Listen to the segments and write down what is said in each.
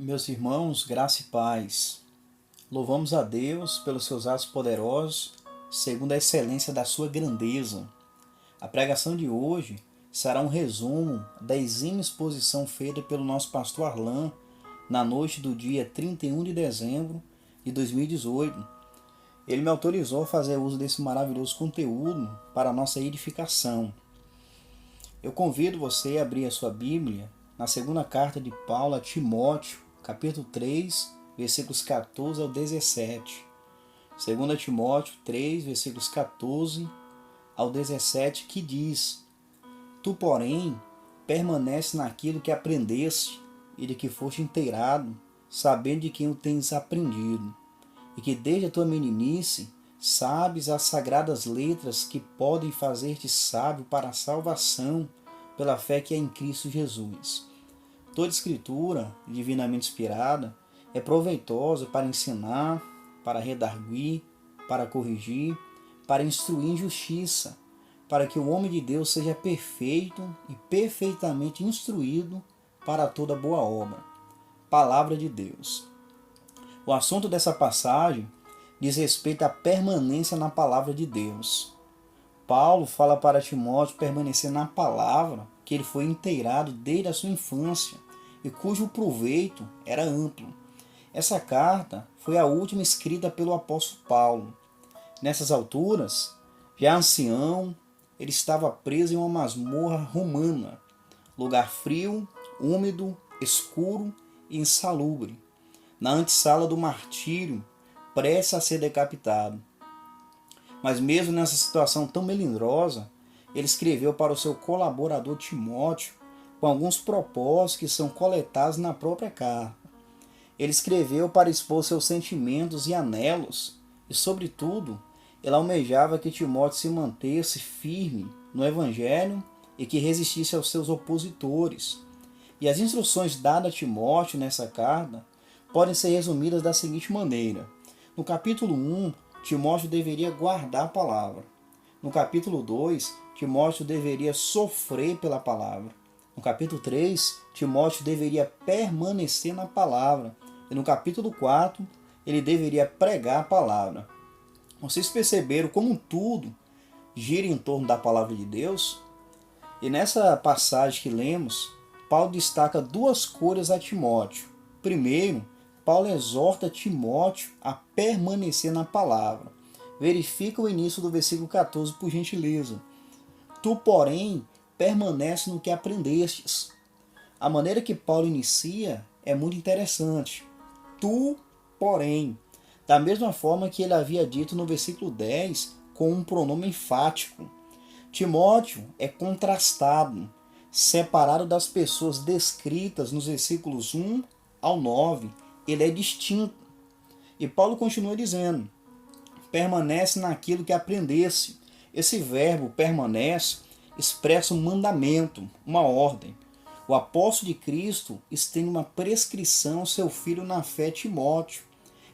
Meus irmãos, graça e paz. Louvamos a Deus pelos seus atos poderosos, segundo a excelência da sua grandeza. A pregação de hoje será um resumo da exímia exposição feita pelo nosso pastor Arlan na noite do dia 31 de dezembro de 2018. Ele me autorizou a fazer uso desse maravilhoso conteúdo para a nossa edificação. Eu convido você a abrir a sua Bíblia na segunda carta de Paulo a Timóteo, capítulo 3, versículos 14 ao 17. 2 Timóteo 3, versículos 14 ao 17, que diz: Tu, porém, permanece naquilo que aprendeste e de que foste inteirado, sabendo de quem o tens aprendido, e que desde a tua meninice sabes as sagradas letras que podem fazer-te sábio para a salvação pela fé que é em Cristo Jesus. Toda escritura, divinamente inspirada, é proveitosa para ensinar, para redarguir, para corrigir, para instruir em justiça, para que o homem de Deus seja perfeito e perfeitamente instruído para toda boa obra. Palavra de Deus. O assunto dessa passagem diz respeito à permanência na palavra de Deus. Paulo fala para Timóteo permanecer na palavra que ele foi inteirado desde a sua infância e cujo proveito era amplo. Essa carta foi a última escrita pelo apóstolo Paulo. Nessas alturas, já ancião, ele estava preso em uma masmorra romana, lugar frio, úmido, escuro e insalubre, na antessala do martírio, prestes a ser decapitado. Mas mesmo nessa situação tão melindrosa, ele escreveu para o seu colaborador Timóteo com alguns propósitos que são coletados na própria carta. Ele escreveu para expor seus sentimentos e anelos e, sobretudo, ele almejava que Timóteo se mantesse firme no Evangelho e que resistisse aos seus opositores. E as instruções dadas a Timóteo nessa carta podem ser resumidas da seguinte maneira. No capítulo 1, Timóteo deveria guardar a palavra. No capítulo 2, Timóteo deveria sofrer pela palavra. No capítulo 3, Timóteo deveria permanecer na palavra. E no capítulo 4, ele deveria pregar a palavra. Vocês perceberam como tudo gira em torno da palavra de Deus? E nessa passagem que lemos, Paulo destaca duas coisas a Timóteo. Primeiro, Paulo exorta Timóteo a permanecer na palavra. Verifica o início do versículo 14, por gentileza. Tu, porém, permanece no que aprendestes. A maneira que Paulo inicia é muito interessante. Tu, porém. Da mesma forma que ele havia dito no versículo 10, com um pronome enfático. Timóteo é contrastado, separado das pessoas descritas nos versículos 1 ao 9. Ele é distinto. E Paulo continua dizendo: permanece naquilo que aprendesse. Esse verbo permanece expressa um mandamento, uma ordem. O apóstolo de Cristo estende uma prescrição ao seu filho na fé, Timóteo.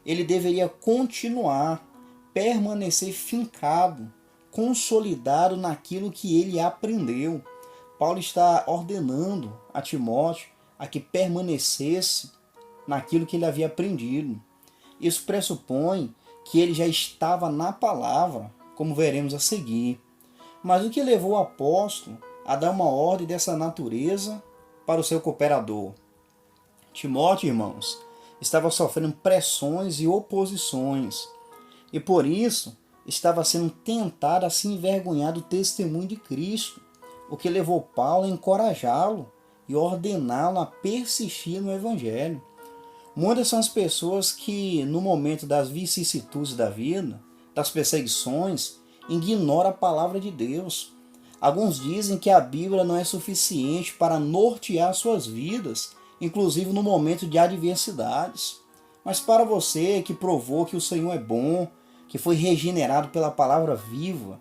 Ele deveria continuar, permanecer fincado, consolidado naquilo que ele aprendeu. Paulo está ordenando a Timóteo a que permanecesse naquilo que ele havia aprendido. Isso pressupõe que ele já estava na palavra, como veremos a seguir. Mas o que levou o apóstolo a dar uma ordem dessa natureza para o seu cooperador? Timóteo, irmãos, estava sofrendo pressões e oposições, e por isso estava sendo tentado a se envergonhar do testemunho de Cristo, o que levou Paulo a encorajá-lo e ordená-lo a persistir no Evangelho. Muitas são as pessoas que, no momento das vicissitudes da vida, das perseguições, ignoram a palavra de Deus. Alguns dizem que a Bíblia não é suficiente para nortear suas vidas, inclusive no momento de adversidades. Mas para você que provou que o Senhor é bom, que foi regenerado pela palavra viva,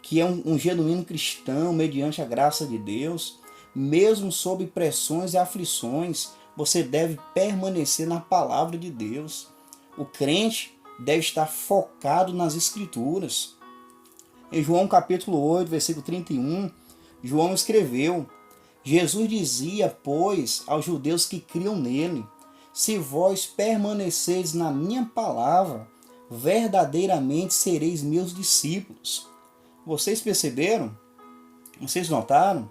que é um genuíno cristão mediante a graça de Deus, mesmo sob pressões e aflições, você deve permanecer na palavra de Deus. O crente deve estar focado nas Escrituras. Em João capítulo 8, versículo 31, João escreveu: Jesus dizia, pois, aos judeus que criam nele: se vós permaneceis na minha palavra, verdadeiramente sereis meus discípulos. Vocês perceberam? Vocês notaram?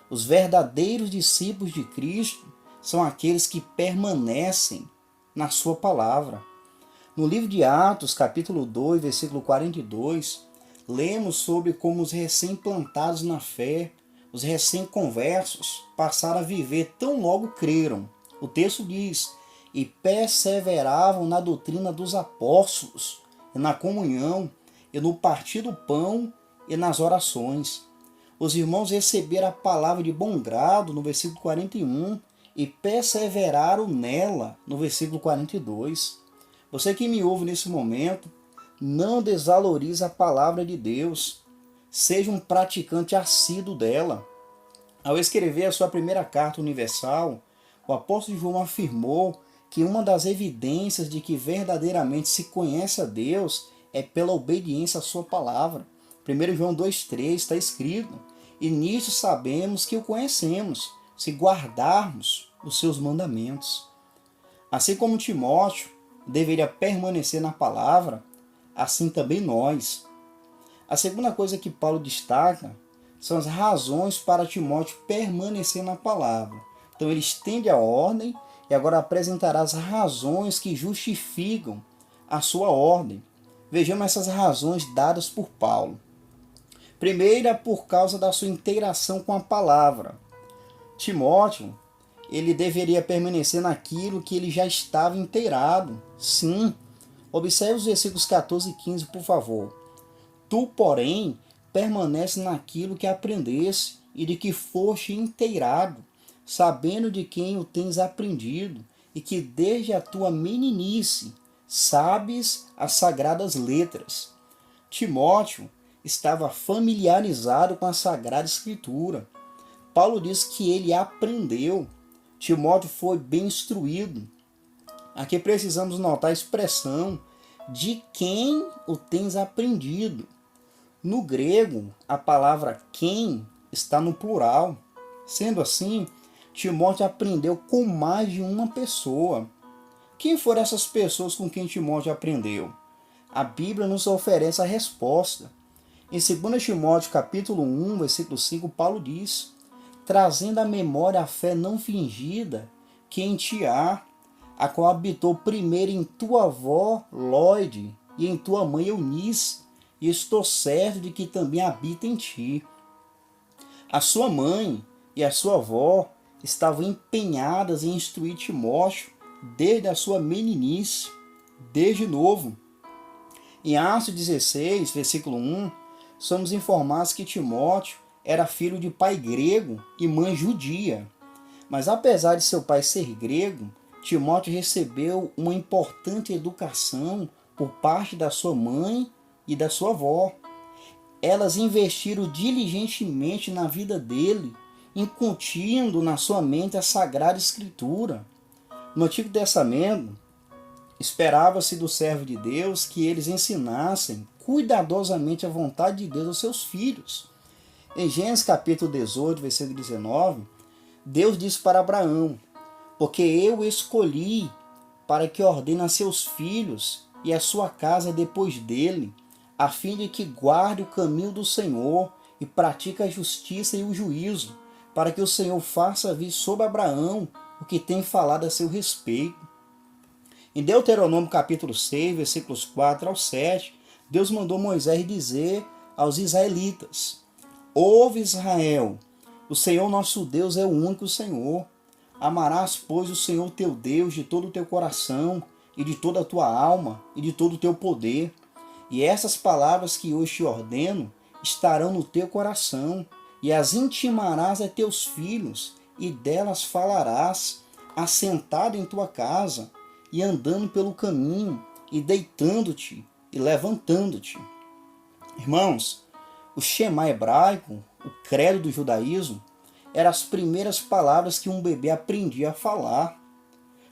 Os verdadeiros discípulos de Cristo são aqueles que permanecem na sua palavra. No livro de Atos, capítulo 2, versículo 42, lemos sobre como os recém-plantados na fé, os recém-conversos, passaram a viver tão logo creram. O texto diz: e perseveravam na doutrina dos apóstolos, e na comunhão, e no partir do pão, e nas orações. Os irmãos receberam a palavra de bom grado, no versículo 41, e perseveraram nela, no versículo 42. Você que me ouve nesse momento, não desvalorize a palavra de Deus. Seja um praticante assíduo dela. Ao escrever a sua primeira carta universal, o apóstolo João afirmou que uma das evidências de que verdadeiramente se conhece a Deus é pela obediência à sua palavra. 1 João 2,3 está escrito: e nisso sabemos que o conhecemos, se guardarmos os seus mandamentos. Assim como Timóteo deveria permanecer na palavra, assim também nós. A segunda coisa que Paulo destaca são as razões para Timóteo permanecer na palavra. Então ele estende a ordem e agora apresentará as razões que justificam a sua ordem. Vejamos essas razões dadas por Paulo. Primeira, por causa da sua integração com a palavra. Timóteo, ele deveria permanecer naquilo que ele já estava inteirado. Sim. Observe os versículos 14 e 15, por favor. Tu, porém, permanece naquilo que aprendeste e de que foste inteirado, sabendo de quem o tens aprendido, e que desde a tua meninice sabes as sagradas letras. Timóteo estava familiarizado com a Sagrada Escritura. Paulo diz que ele aprendeu. Timóteo foi bem instruído. Aqui precisamos notar a expressão de quem o tens aprendido. No grego, a palavra quem está no plural. Sendo assim, Timóteo aprendeu com mais de uma pessoa. Quem foram essas pessoas com quem Timóteo aprendeu? A Bíblia nos oferece a resposta. Em 2 Timóteo capítulo 1, versículo 5, Paulo diz: trazendo à memória a fé não fingida que em ti há, a qual habitou primeiro em tua avó Lóide e em tua mãe Eunice, e estou certo de que também habita em ti. A sua mãe e a sua avó estavam empenhadas em instruir Timóteo desde a sua meninice, desde novo. Em Atos 16, versículo 1, somos informados que Timóteo era filho de pai grego e mãe judia. Mas apesar de seu pai ser grego, Timóteo recebeu uma importante educação por parte da sua mãe e da sua avó. Elas investiram diligentemente na vida dele, incutindo na sua mente a Sagrada Escritura. No Antigo Testamento, esperava-se do servo de Deus que eles ensinassem cuidadosamente a vontade de Deus aos seus filhos. Em Gênesis capítulo 18, versículo 19, Deus disse para Abraão: porque eu escolhi para que ordene a seus filhos e a sua casa depois dele, a fim de que guarde o caminho do Senhor e pratique a justiça e o juízo, para que o Senhor faça vir sobre Abraão o que tem falado a seu respeito. Em Deuteronômio capítulo 6, versículos 4 ao 7, Deus mandou Moisés dizer aos israelitas: ouve, Israel, o Senhor nosso Deus é o único Senhor. Amarás, pois, o Senhor teu Deus de todo o teu coração, e de toda a tua alma, e de todo o teu poder. E essas palavras que hoje te ordeno estarão no teu coração, e as intimarás a teus filhos, e delas falarás, assentado em tua casa, e andando pelo caminho, e deitando-te, e levantando-te. Irmãos, o Shema hebraico, o credo do judaísmo, eram as primeiras palavras que um bebê aprendia a falar.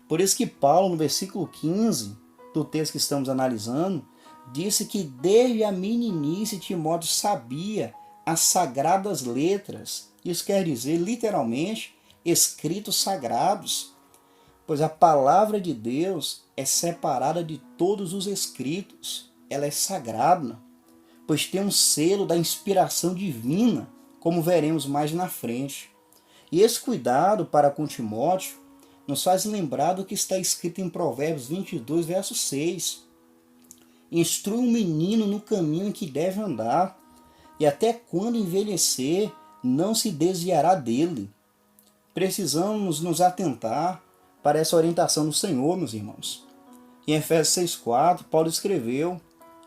Por isso que Paulo, no versículo 15 do texto que estamos analisando, disse que desde a meninice Timóteo sabia as sagradas letras. Isso quer dizer, literalmente, escritos sagrados. pois a palavra de Deus é separada de todos os escritos. Ela é sagrada, pois tem um selo da inspiração divina, como veremos mais na frente. E esse cuidado para com Timóteo nos faz lembrar do que está escrito em Provérbios 22, verso 6. Instrui um menino no caminho em que deve andar, e até quando envelhecer, não se desviará dele. Precisamos nos atentar para essa orientação do Senhor, meus irmãos. Em Efésios 6,4, Paulo escreveu: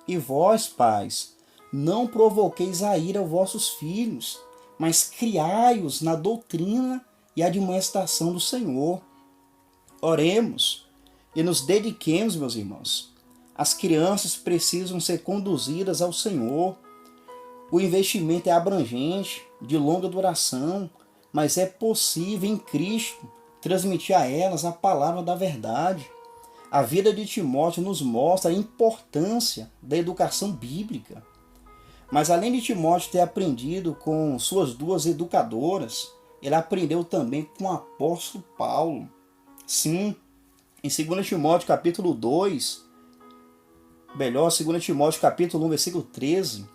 E vós, pais, não provoqueis a ira aos vossos filhos, mas criai-os na doutrina e admoestação do Senhor. Oremos e nos dediquemos, meus irmãos. As crianças precisam ser conduzidas ao Senhor. O investimento é abrangente, de longa duração, mas é possível em Cristo transmitir a elas a palavra da verdade. A vida de Timóteo nos mostra a importância da educação bíblica. Mas além de Timóteo ter aprendido com suas duas educadoras, ele aprendeu também com o apóstolo Paulo. Sim, em 2 Timóteo capítulo 2, 2 Timóteo capítulo 1, versículo 13,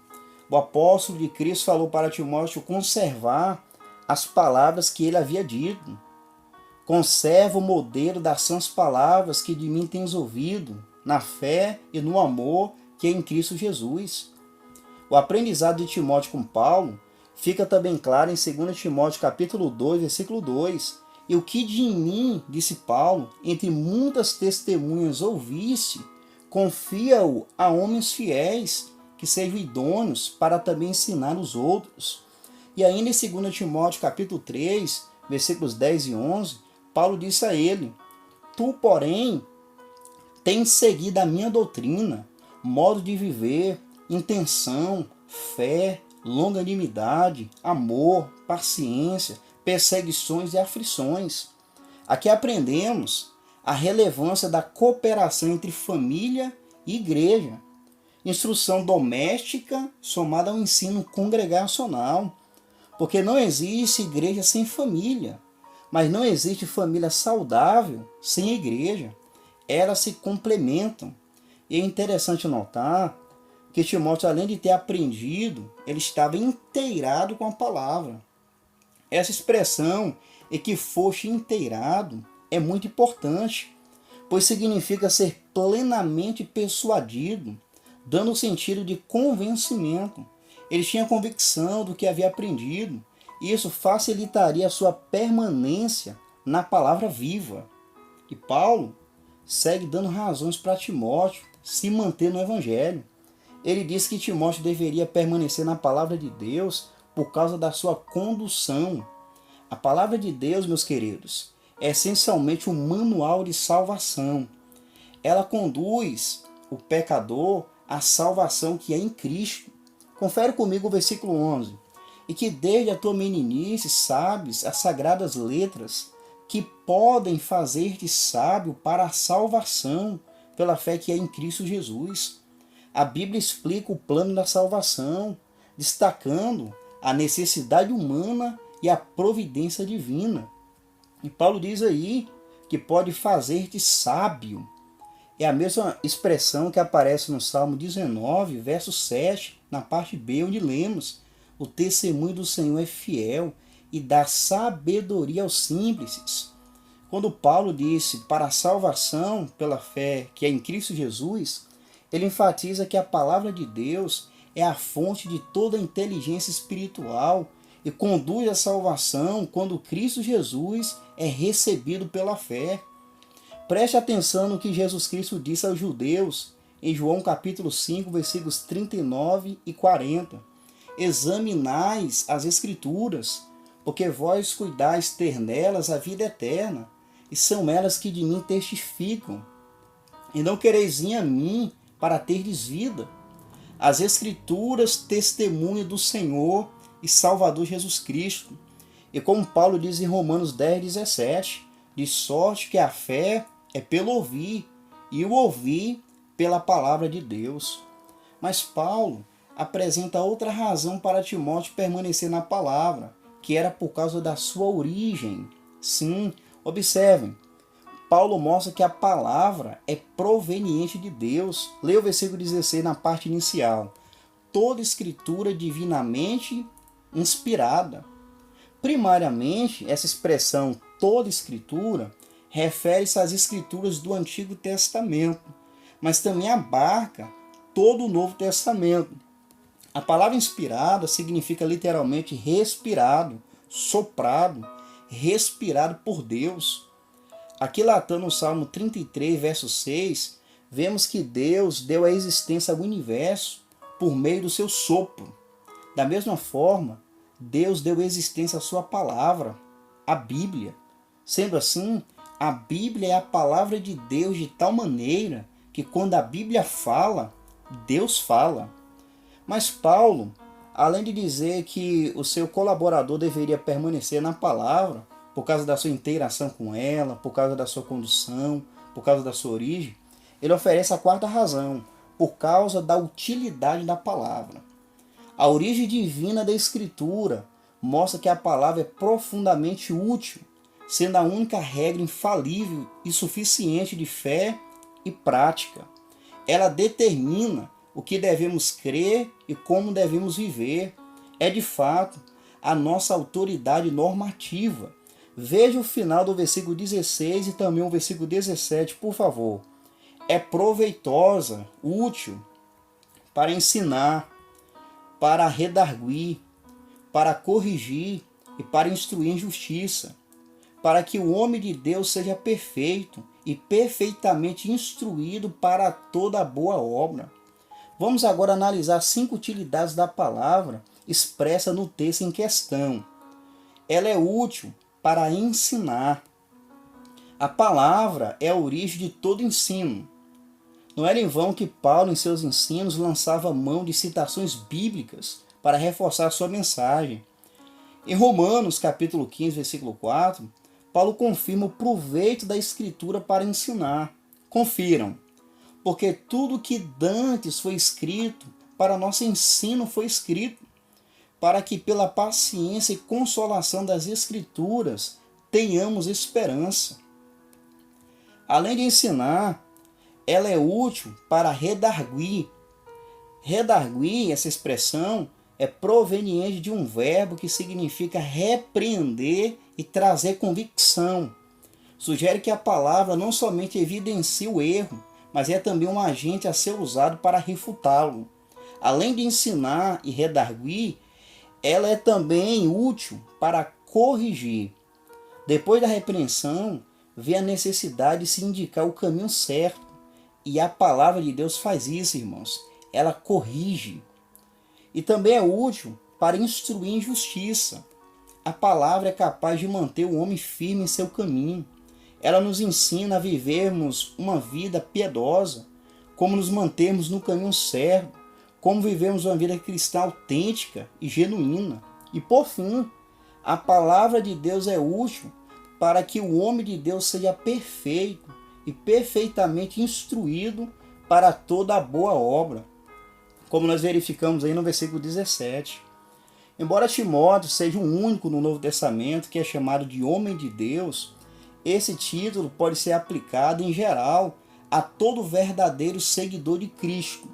o apóstolo de Cristo falou para Timóteo conservar as palavras que ele havia dito. Conserva o modelo das sãs palavras que de mim tens ouvido, na fé e no amor que é em Cristo Jesus. O aprendizado de Timóteo com Paulo fica também claro em 2 Timóteo capítulo 2, versículo 2. E o que de mim, disse Paulo, entre muitas testemunhas ouviste, confia-o a homens fiéis, que sejam idôneos para também ensinar os outros. E ainda em 2 Timóteo capítulo 3, versículos 10 e 11, Paulo disse a ele: Tu, porém, tens seguido a minha doutrina, modo de viver, intenção, fé, longanimidade, amor, paciência, perseguições e aflições. Aqui aprendemos a relevância da cooperação entre família e igreja, instrução doméstica somada ao ensino congregacional, porque não existe igreja sem família, mas não existe família saudável sem igreja. Elas se complementam. E é interessante notar que Timóteo, além de ter aprendido, ele estava inteirado com a palavra. Essa expressão, e que foste inteirado, é muito importante, pois significa ser plenamente persuadido, dando o sentido de convencimento. Ele tinha convicção do que havia aprendido, e isso facilitaria a sua permanência na palavra viva. E Paulo segue dando razões para Timóteo se manter no Evangelho. Ele diz que Timóteo deveria permanecer na palavra de Deus por causa da sua condução. A palavra de Deus, meus queridos, é essencialmente um manual de salvação. Ela conduz o pecador à salvação que é em Cristo. Confere comigo o versículo 11. E que desde a tua meninice sabes as sagradas letras que podem fazer-te sábio para a salvação pela fé que é em Cristo Jesus. A Bíblia explica o plano da salvação, destacando a necessidade humana e a providência divina. E Paulo diz aí que pode fazer-te sábio. É a mesma expressão que aparece no Salmo 19, verso 7, na parte B, onde lemos: o testemunho do Senhor é fiel e dá sabedoria aos simples. Quando Paulo disse para a salvação pela fé que é em Cristo Jesus, ele enfatiza que a palavra de Deus é a fonte de toda a inteligência espiritual e conduz à salvação quando Cristo Jesus é recebido pela fé. Preste atenção no que Jesus Cristo disse aos judeus em João capítulo 5, versículos 39 e 40. Examinais as Escrituras, porque vós cuidais ter nelas a vida eterna, e são elas que de mim testificam. E não quereis vir a mim para terdes vida. As Escrituras testemunham do Senhor e Salvador Jesus Cristo. E como Paulo diz em Romanos 10, 17, de sorte que a fé é pelo ouvir, e o ouvir pela palavra de Deus. Mas Paulo apresenta outra razão para Timóteo permanecer na palavra, que era por causa da sua origem. Sim, observem, Paulo mostra que a palavra é proveniente de Deus. Leia o versículo 16 na parte inicial. Toda escritura divinamente inspirada. Primariamente, essa expressão toda escritura refere-se às escrituras do Antigo Testamento, mas também abarca todo o Novo Testamento. A palavra inspirada significa literalmente respirado, soprado, respirado por Deus. Aqui latando no Salmo 33, verso 6, vemos que Deus deu a existência ao universo por meio do seu sopro. Da mesma forma, Deus deu existência à sua palavra, a Bíblia. Sendo assim, a Bíblia é a palavra de Deus de tal maneira que quando a Bíblia fala, Deus fala. Mas Paulo, além de dizer que o seu colaborador deveria permanecer na palavra, por causa da sua interação com ela, por causa da sua condução, por causa da sua origem, ele oferece a quarta razão, por causa da utilidade da palavra. A origem divina da Escritura mostra que a palavra é profundamente útil, sendo a única regra infalível e suficiente de fé e prática. Ela determina o que devemos crer e como devemos viver. É de fato a nossa autoridade normativa. Veja o final do versículo 16 e também o versículo 17, por favor. É proveitosa, útil, para ensinar, para redarguir, para corrigir e para instruir em justiça, para que o homem de Deus seja perfeito e perfeitamente instruído para toda boa obra. Vamos agora analisar 5 utilidades da palavra expressa no texto em questão. Ela é útil para ensinar. A palavra é a origem de todo ensino. Não era em vão que Paulo, em seus ensinos, lançava mão de citações bíblicas para reforçar sua mensagem. Em Romanos, capítulo 15, versículo 4, Paulo confirma o proveito da Escritura para ensinar. Confiram, porque tudo que dantes foi escrito, para nosso ensino foi escrito, para que pela paciência e consolação das Escrituras tenhamos esperança. Além de ensinar, ela é útil para redarguir. Redarguir, essa expressão, é proveniente de um verbo que significa repreender e trazer convicção. Sugere que a palavra não somente evidencia o erro, mas é também um agente a ser usado para refutá-lo. Além de ensinar e redarguir, ela é também útil para corrigir. Depois da repreensão, vem a necessidade de se indicar o caminho certo. E a palavra de Deus faz isso, irmãos. Ela corrige. E também é útil para instruir em justiça. A palavra é capaz de manter o homem firme em seu caminho. Ela nos ensina a vivermos uma vida piedosa, como nos mantermos no caminho certo, como vivemos uma vida cristã autêntica e genuína. E por fim, a palavra de Deus é útil para que o homem de Deus seja perfeito e perfeitamente instruído para toda a boa obra, como nós verificamos aí no versículo 17. Embora Timóteo seja o único no Novo Testamento que é chamado de homem de Deus, esse título pode ser aplicado em geral a todo verdadeiro seguidor de Cristo.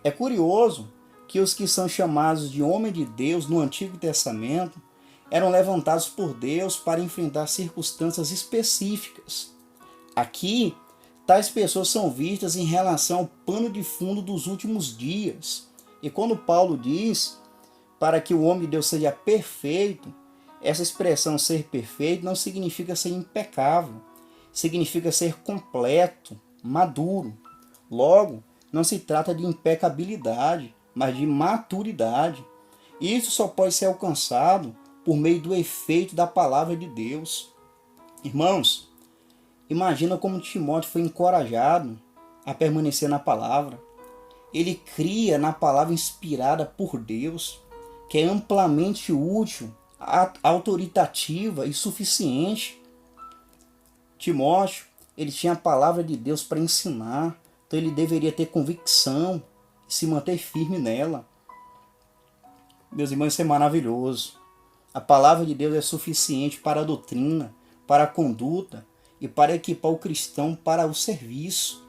É curioso que os que são chamados de homem de Deus no Antigo Testamento eram levantados por Deus para enfrentar circunstâncias específicas. Aqui, tais pessoas são vistas em relação ao pano de fundo dos últimos dias. E quando Paulo diz para que o homem de Deus seja perfeito, essa expressão ser perfeito não significa ser impecável, significa ser completo, maduro. Logo, não se trata de impecabilidade, mas de maturidade. E isso só pode ser alcançado por meio do efeito da palavra de Deus. Irmãos, imagina como Timóteo foi encorajado a permanecer na palavra. Ele cria na palavra inspirada por Deus, que é amplamente útil, autoritativa e suficiente. Timóteo, ele tinha a palavra de Deus para ensinar, então ele deveria ter convicção e se manter firme nela. Meus irmãos, isso é maravilhoso. A palavra de Deus é suficiente para a doutrina, para a conduta e para equipar o cristão para o serviço.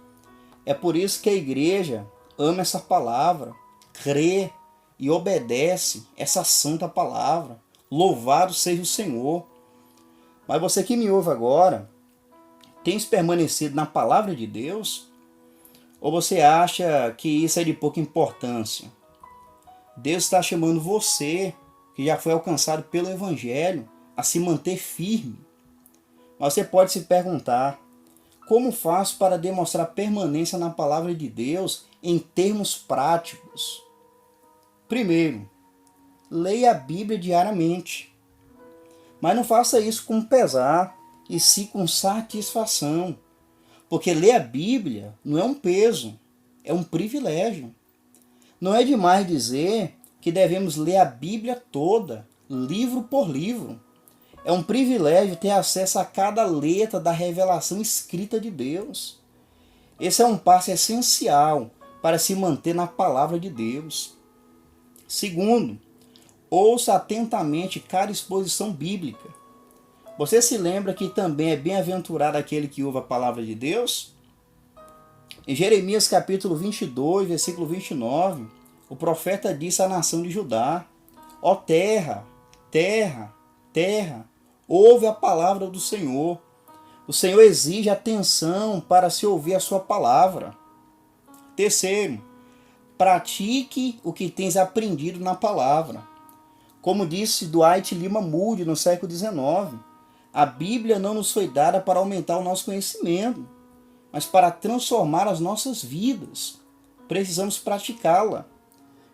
É por isso que a igreja ama essa palavra, crê e obedece essa santa palavra. Louvado seja o Senhor. Mas você que me ouve agora, tens permanecido na palavra de Deus? Ou você acha que isso é de pouca importância? Deus está chamando você, que já foi alcançado pelo Evangelho, a se manter firme. Mas você pode se perguntar, como faço para demonstrar permanência na palavra de Deus em termos práticos? Primeiro, leia a Bíblia diariamente. Mas não faça isso com pesar, e sim com satisfação. Porque ler a Bíblia não é um peso, é um privilégio. Não é demais dizer que devemos ler a Bíblia toda, livro por livro. É um privilégio ter acesso a cada letra da revelação escrita de Deus. Esse é um passo essencial para se manter na palavra de Deus. Segundo, ouça atentamente cada exposição bíblica. Você se lembra que também é bem-aventurado aquele que ouve a palavra de Deus? Em Jeremias capítulo 22, versículo 29, o profeta disse à nação de Judá: ó terra, terra, terra, ouve a palavra do Senhor. O Senhor exige atenção para se ouvir a sua palavra. Terceiro, pratique o que tens aprendido na palavra. Como disse Dwight Lima Moody no século XIX, a Bíblia não nos foi dada para aumentar o nosso conhecimento, mas para transformar as nossas vidas. Precisamos praticá-la.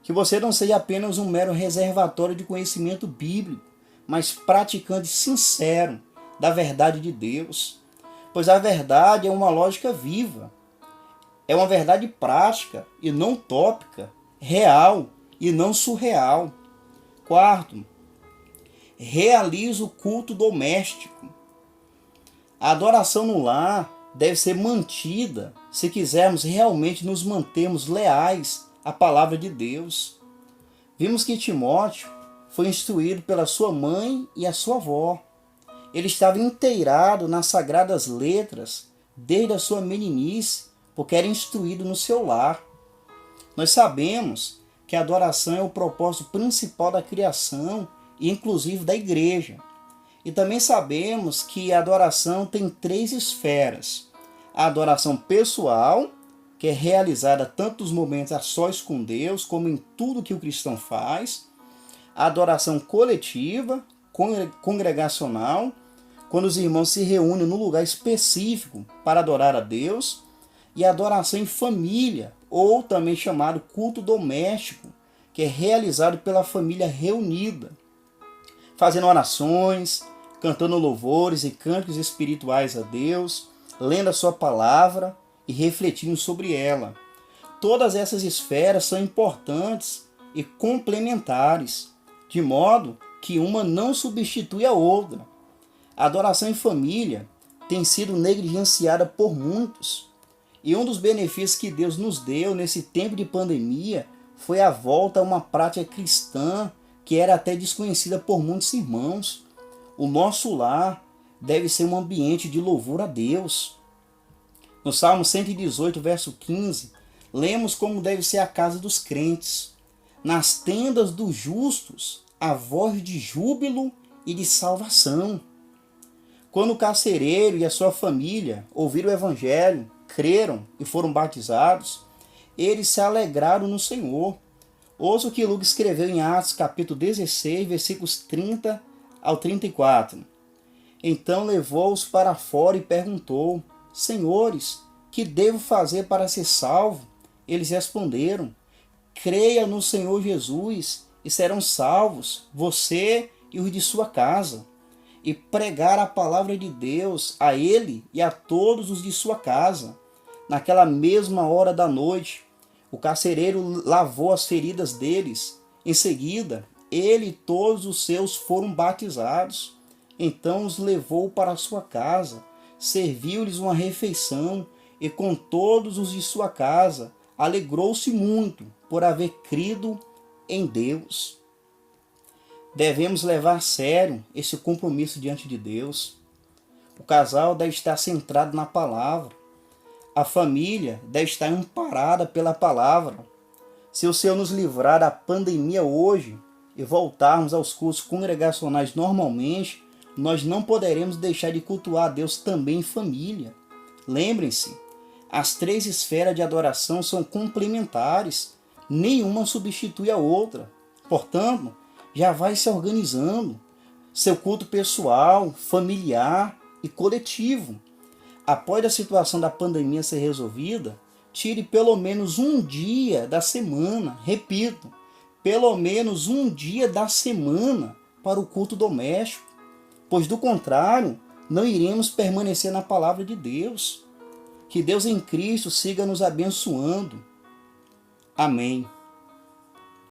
Que você não seja apenas um mero reservatório de conhecimento bíblico, mas praticante sincero da verdade de Deus. Pois a verdade é uma lógica viva. É uma verdade prática e não utópica, real e não surreal. Quarto, realize o culto doméstico. A adoração no lar deve ser mantida se quisermos realmente nos mantermos leais à palavra de Deus. Vimos que Timóteo foi instruído pela sua mãe e a sua avó. Ele estava inteirado nas sagradas letras desde a sua meninice, porque era instruído no seu lar. Nós sabemos que a adoração é o propósito principal da criação e inclusive da igreja. E também sabemos que a adoração tem 3 esferas. A adoração pessoal, que é realizada tanto nos momentos a sós com Deus, como em tudo que o cristão faz. A adoração coletiva, congregacional, quando os irmãos se reúnem num lugar específico para adorar a Deus. E a adoração em família, ou também chamado culto doméstico, que é realizado pela família reunida, fazendo orações, cantando louvores e cânticos espirituais a Deus, lendo a sua palavra e refletindo sobre ela. Todas essas esferas são importantes e complementares, de modo que uma não substitui a outra. A adoração em família tem sido negligenciada por muitos. E um dos benefícios que Deus nos deu nesse tempo de pandemia foi a volta a uma prática cristã que era até desconhecida por muitos irmãos. O nosso lar deve ser um ambiente de louvor a Deus. No Salmo 118, verso 15, lemos como deve ser a casa dos crentes. Nas tendas dos justos, a voz de júbilo e de salvação. Quando o carcereiro e a sua família ouviram o evangelho, creram e foram batizados, eles se alegraram no Senhor. Ouça o que Lucas escreveu em Atos capítulo 16, versículos 30 ao 34. Então levou-os para fora e perguntou: Senhores, que devo fazer para ser salvo? Eles responderam: creia no Senhor Jesus e serão salvos, você e os de sua casa. E pregar a palavra de Deus a ele e a todos os de sua casa. Naquela mesma hora da noite, o carcereiro lavou as feridas deles. Em seguida, ele e todos os seus foram batizados. Então os levou para sua casa, serviu-lhes uma refeição, e com todos os de sua casa alegrou-se muito por haver crido em Deus. Devemos levar a sério esse compromisso diante de Deus. O casal deve estar centrado na palavra. A família deve estar amparada pela palavra. Se o Senhor nos livrar da pandemia hoje e voltarmos aos cultos congregacionais normalmente, nós não poderemos deixar de cultuar a Deus também em família. Lembrem-se, as 3 esferas de adoração são complementares, nenhuma substitui a outra. Portanto, já vai se organizando seu culto pessoal, familiar e coletivo. Após a situação da pandemia ser resolvida, tire pelo menos um dia da semana, repito, pelo menos um dia da semana para o culto doméstico, pois do contrário, não iremos permanecer na palavra de Deus. Que Deus em Cristo siga nos abençoando. Amém.